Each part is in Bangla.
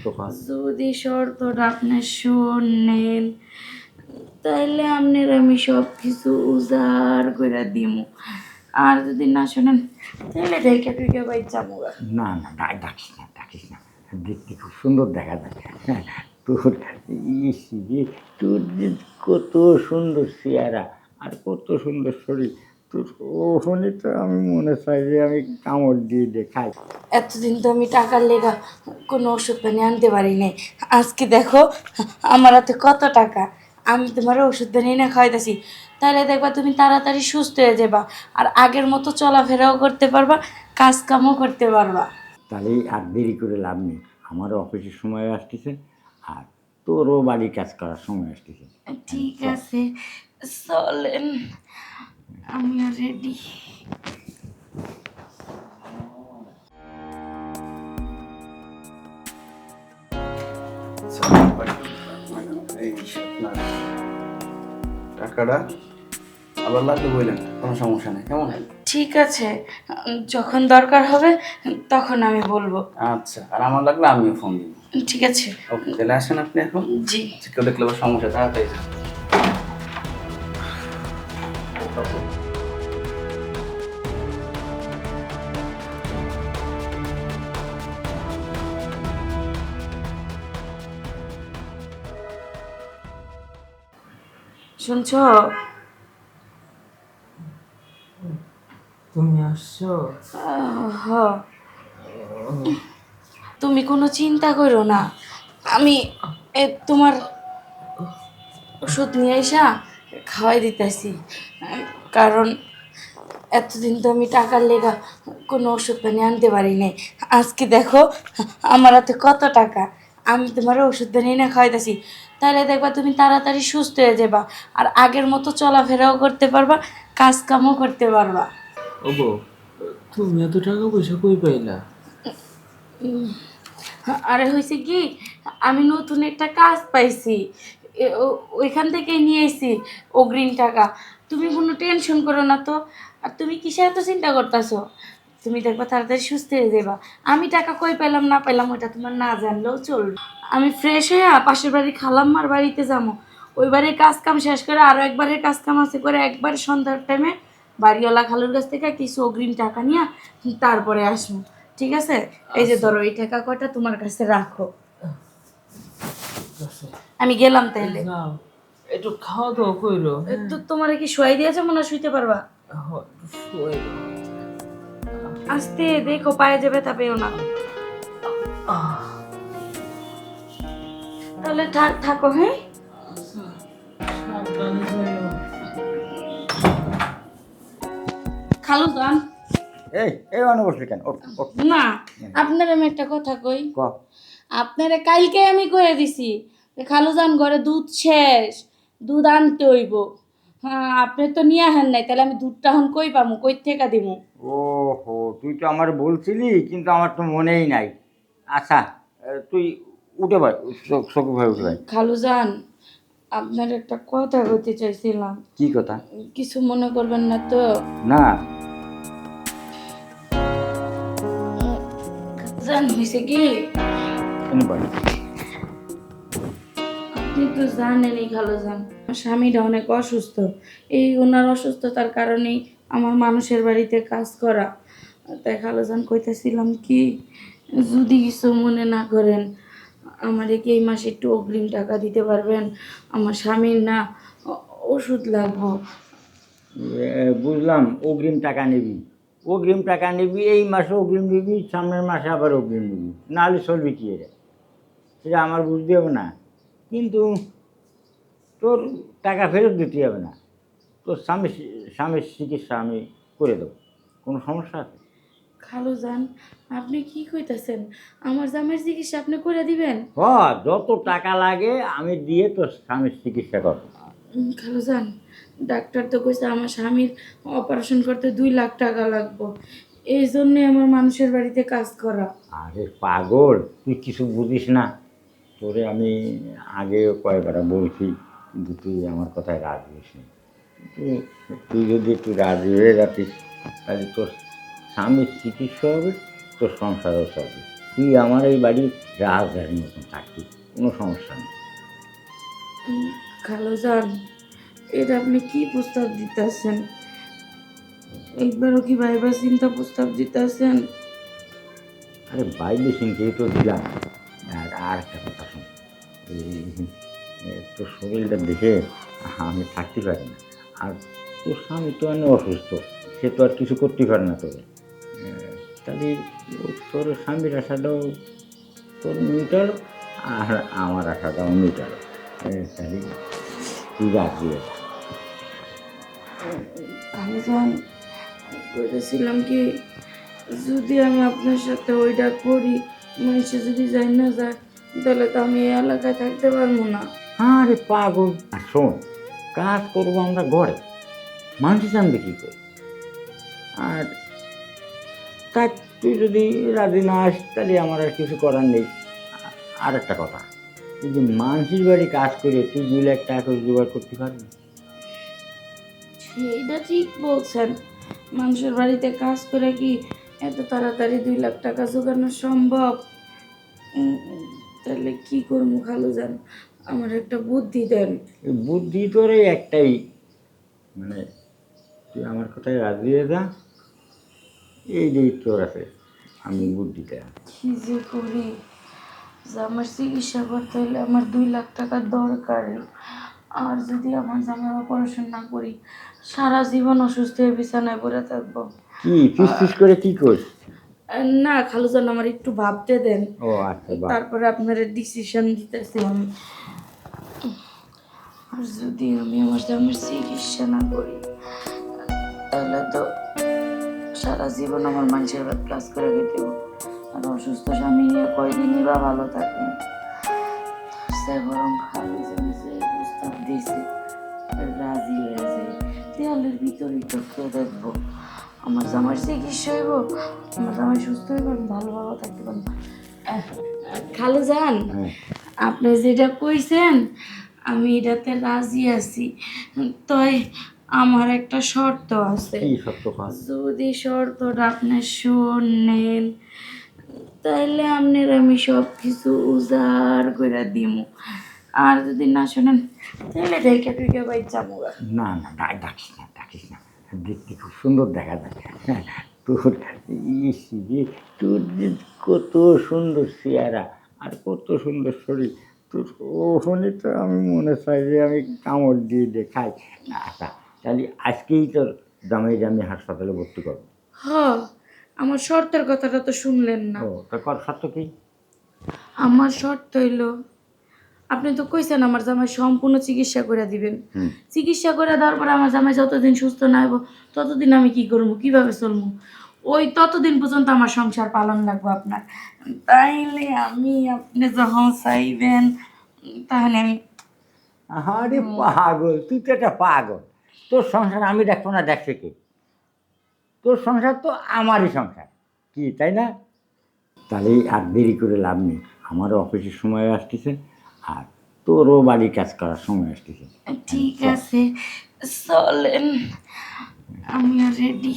শর্ত কর। যদি শর্তটা আপনি শোনেন তাইলে আপনার আমি সব কিছু উজাড় করে দিমু, আর যদি না শোনেন তাহলে ঢেকে টুকে বাই যাবো। না না, ডাকিস না, ডাকিস না। দেখতে খুব সুন্দর দেখা যায়। হ্যাঁ, তোর তোর যে কত সুন্দর চেহারা আর কত সুন্দর শরীর, তোর ওখানে তো আমি মনে চাই যে আমি কামড় দিয়ে দেখাই। এতদিন তো আমি টাকার লেগা কোনো ওষুধ পানি আনতে পারি নাই, আজকে দেখো আমার হাতে কত টাকা, আমি তোমার ওষুধ পানি না খাওয়াইতেছি, তাহলে দেখবা তুমি তাড়াতাড়ি সুস্থ হয়ে যাবা, আর আগের মতো চলাফেরাও করতে পারবা, কাজ কামও করতে পারবা। তাহলে আর দেরি করে লাভ নেই, আমারও অফিসের সময় আসতেছে আর তোরও বাড়ির কাজ করার সময় আসতেছে। ঠিক চল। আছে, চলেন, আমিও রেডি। টাকাটা আবার লাগবে বললেন, কোনো সমস্যা নেই, কেমন? ঠিক আছে, যখন দরকার হবে তখন আমি বলবো। আচ্ছা, আর আমার লাগলে আমিও ফোন দিব। ঠিক আছে। ওকে, তাহলে আসেন আপনি এখন। জি। কেউ দেখলে আবার সমস্যা, তাড়াতাড়ি যান। শুনছ? তুমি আসছো? হ, তুমি কোনো চিন্তা করো না, আমি তোমার ওষুধ নিয়ে এসা খাওয়াই দিতেছি, কারণ এতদিন তো আমি টাকার লেগা কোনো ওষুধ পানি আনতে পারি নাই, আজকে দেখো আমার হাতে কত টাকা, আমি তোমার ওষুধ পানি না খাওয়াইতেছি, তাহলে দেখবা তুমি তাড়াতাড়ি সুস্থ হয়ে যাবা, আর আগের মতো চলাফেরাও করতে পারবা, কাজ কামও করতে পারবা। ওগো, তুমি এত টাকা পয়সা কই পাইলা? আরে হয়েছে কি, আমি নতুন একটা কাজ পাইছি, ওইখান থেকে নিয়ে এসেছি অগ্রিম টাকা, তুমি কোনো টেনশন করো না তো, আর তুমি কিসে এত চিন্তা করতেছো, তুমি দেখবা তাড়াতাড়ি সুস্থ হয়ে যাবা, আমি টাকা কই পেলাম না পেলাম ওটা তোমার না জানলেও চলবে, আমি ফ্রেশ হয়ে পাশের বাড়ি খালাম্মার বাড়িতে যাবো, ওই বাড়ির কাজ কাম শেষ করে আরও একবারের কাজ কাম আছে করে একবার সন্ধ্যার টাইমে বাড়িওয়ালা খালুর কাছ থেকে কিছু অগ্রিম টাকা নিয়ে তারপরে আসবো, ঠিক আছে? এই যে ধরো এই টাকা কয়টা তোমার কাছে রাখো, আমি গেলাম তাইলে। যাও, একটু খাওয়া দাওয়া কইরো। তো তোমার কি শোয়াই দিয়েছে মনে হয়, শুইতে পারবা? আস্তে দেখো পায়ে যাবে তা পেও না, তাহলে থাকো। হ্যাঁ, খালু যান। এই এই অনে বসলি কেন? ওঠ, ওঠ। না, আপনার আমি একটা কথা কই, ক। আপনারে কালকে আমি কয়ে দিছি যে খালুজান ঘরে দুধ শেষ, দুধ আনতে হইব, হ্যাঁ আপনি তো নিয়ে আহেন নাই, তাহলে আমি দুধটা এখন কই পামু, কই থেকে দিমু? ওহো, তুই তো আমার বলছিলি কিন্তু আমার তো মনেই নাই। আচ্ছা, তুই উঠে ভাই, চোখে ভাই উঠে ভাই। খালুজান, আপনার একটা কথা বলতে চাইছিলাম, কি কথা? কিছু মনে করবেন না তো? না। জান হয়েছে কি, এনে বল। আপনি তো জানেনই খালুজান আমার স্বামীটা অনেক অসুস্থ, এই ওনার অসুস্থতার কারণেই আমার মানুষের বাড়িতে কাজ করা, তাই খালুজান কইতেছিলাম কি, যদি কিছু মনে না করেন আমারে কি এই মাসে একটু অগ্রিম টাকা দিতে পারবেন, আমার স্বামীর না ওষুধ লাগবো। বুঝলাম, অগ্রিম টাকা নিবি, অগ্রিম টাকা নিবি, এই মাসে অগ্রিম নিবি, সামনের মাসে আবার অগ্রিম নিবি, নাহলে চলবি কি রে? সেটা আমার বুঝতে হবে না, কিন্তু তোর টাকা ফেরত দিতে হবে না, তোর স্বামীর চিকিৎসা আমি করে দেবো, কোনো সমস্যা আছে? খালুজান, আপনি কি কইতাছেন, আমার জামের চিকিৎসা আপনি করে দিবেন? যত টাকা লাগে আমি দিয়ে তোর স্বামীর চিকিৎসা করবো। খালুজান, ডাক্তার তো কইছে আমার স্বামীর অপারেশন করতে 2 লাখ টাকা লাগবে, এই জন্যে আমার মানুষের বাড়িতে কাজ করা। আরে পাগল, তুই কিছু বুঝিস না, তোরে আমি আগে কয়েকবার বলছি কিন্তু তুই আমার কথায় রাজি হইস নি। তুই যদি একটু রাজি হয়ে যাতিস তাহলে তোর স্বামীর চিকিৎসা হবে, তোর সংসারও চলবে, তুই আমার এই বাড়ির রাজধানীর মতন থাকবি, কোনো সমস্যা নেই। খালুজান, এটা আপনি কি প্রস্তাব দিতেছেন? একবারও কি ভাইবা চিন্তা প্রস্তাব দিতেছেন? আরে বাইরে সিংকেই তো দিলাম। আর একটা কথা শোন, তোর শরীরটা দেখে আমি থাকতে পারি না। আর তোর স্বামী তো অনেক অসুস্থ, সে তো আর কিছু করতে পারে না তোরে। তাহলে তোর স্বামীর আশাটাও তোর মিটার, আর আমার আশাটাও মিটার। তাহলে তুই রাজি হ। খালুজান, বলেছিলাম কি, যদি আমি আপনার সাথে ওইটা করি, মানুষে যদি যাই না যায়, তাহলে তো আমি এই এলাকায় থাকতে পারবো না। আরে পাগল, আর শোন, কাজ করবো আমরা ঘরে, মানুষ জানবে কী করে? আর তা তুই যদি রাজি না আস, তাহলে আমার আর কিছু করার নেই। আর একটা কথা, তুই যে মানুষের বাড়ি কাজ করে তুই 2 লাখ টাকা করে জোগাড় করতে পারবি? সেইটা ঠিক বলছেন, মানুষের বাড়িতে কাজ করে কি এত তাড়াতাড়ি 2 লাখ টাকা জোগানো সম্ভব? তাহলে কি করবো খালুজান, আমার একটা বুদ্ধি দেন। এই বুদ্ধি তোর এই একটাই, মানে তুই আমার কথায় রাজি হয়ে যা, এই যে তোর আছে, আমি বুদ্ধিটা। কি যে করি, যে আমার চিকিৎসা করতে হলে আমার 2 লাখ টাকার দরকার। আর যদি আমার জামাইবা পড়াশোনা না করি, সারা জীবন অসুস্থ হয়ে বিছানায় পড়ে থাকবো। কি ফিস ফিস করে কি করিস? না খালুজান, আমার একটু ভাবতে দেন, ও আচ্ছা, বাহ। তারপরে আপনার ডিসিশন দিতেছি আমি। আর যদি আমি আমার জামাইয়ের চিকিৎসা না করি, তাহলে তো সারা জীবন আমার মানুষের বাড়ি কাজ করে খেতে হবে। আর অসুস্থ স্বামী নিয়ে কয়দিনই বা ভালো থাকবে। সে বরং খালুজান যে প্রস্তাব দিয়েছে রাজি হয়ে যায়, দেয়ালের ভিতরেই তো দেখবো আমার জামাইয়ের চিকিৎসা হইব, আমার জামাই সুস্থ হইব, আমি ভালো ভালো থাকতে পারবো। খালুজান, হ্যাঁ, আপনি যেটা কইছেন আমি এটাতে রাজি আছি, তই আমার একটা শর্ত আছে। কি সত্য কথা? যদি শর্তটা আপনি শোনেন, তাইলে আপনার আমি সব কিছু উজাড় করে দিমু। আর যদি না শোনেন, তাহলে ঢেকে টুকে বাই যাবো। না না, ডাকিস না, ডাকিস না। দেখতে খুব সুন্দর দেখা যায়। হ্যাঁ, তোর যে তোর যে কত সুন্দর চেহারা আর কত সুন্দর শরীর, তোর ওখানে তো আমি মনে চাই যে আমি কামড় দিয়ে দিয়ে খাই। আচ্ছা, তাহলে আজকেই তোর জামাইকে আমি হাসপাতালে ভর্তি করবো। হ, আমার শর্তের কথাটা তো শুনলেন না। ও তা কর, সত্য কি? আমার শর্ত হইল, আপনি তো কইছেন আমার জামাই সম্পূর্ণ চিকিৎসা করে দিবেন। হুম। চিকিৎসা করে দেওয়ার পর আমার জামাই যতদিন সুস্থ না হইব, ততদিন আমি কি করবো, কিভাবে চলবো? ওই ততদিন পর্যন্ত আমার সংসার পালন লাগবে আপনার। তাইলে আমি, আপনি যখন চাইবেন তাহলে আমি। আরে পাগল, তুই তো একটা পাগল। তোর সংসার আমি দেখবো না, দেখছে কে? তোর সংসার তো আমারই সংসার, কি তাই না? তাহলে আর দেরি করে লাভ নেই, আমারও অফিসের সময় আসতেছে, আর তোরও বাড়ির কাজ করার সময় আসতেছে। ঠিক আছে, চলেন, আমিও রেডি।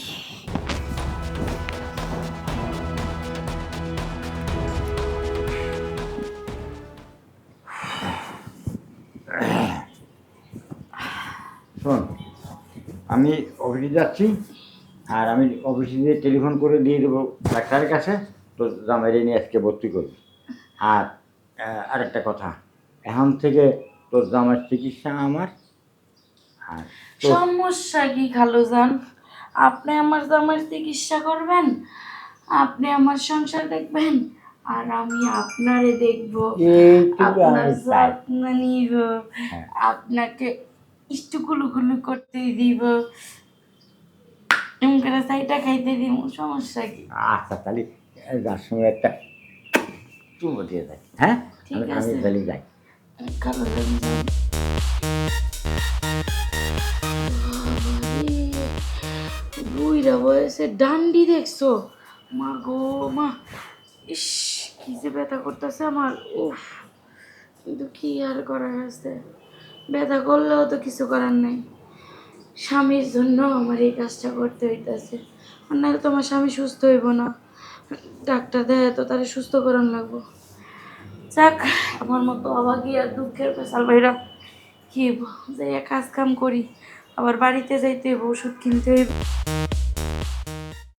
শোন, আমি অফিসে যাচ্ছি, আর আমি অফিসে গিয়ে টেলিফোন করে দিয়ে দেবো ডাক্তারের কাছে, তো জামাইরে নিয়ে আজকে ভর্তি করবি। আর আরেকটা কথা, এখন থেকে তোর জামাইয়ের চিকিৎসা আমার, আর তোর সমস্যা কি খালুজান? আপনি আমার জামাইয়ের চিকিৎসা করবেন, আপনি আমার সংসার দেখবেন, আর আমি আপনারে দেখব, এইটুকু আপনার আমি চাই। যত্ন নিব, হ্যাঁ। আপনাকে একটু কুলুকুলু করতে দিব, এমন করে চাইটা খাইতে দিব। সমস্যা কি? আচ্ছা, তাহলে যার সময় একটা চুমো দিয়ে যাই। হ্যাঁ, ঠিক আমি আছে। তাহলে যাই। খালুজান বুইরা বয়সে ডান্ডি দেখছো? মা গো মা, ইস কি যে ব্যথা করতেছে আমার, উফ। কিন্তু কি আর করার আছে, ব্যথা করলেও তো কিছু করার নেই। স্বামীর জন্য আমার এই কাজটা করতে হইতেছে, আর নাহলে তোমার স্বামী সুস্থ হইব না। ডাক্তার দেয় তো তারে সুস্থ করান লাগবো। যাক, আমার মতো অবাকি আর দুঃখের পেশাল ভাইরা কি যে কাজ কাম করি, আবার বাড়িতে যাইতে হইব, ওষুধ কিনতে হইব।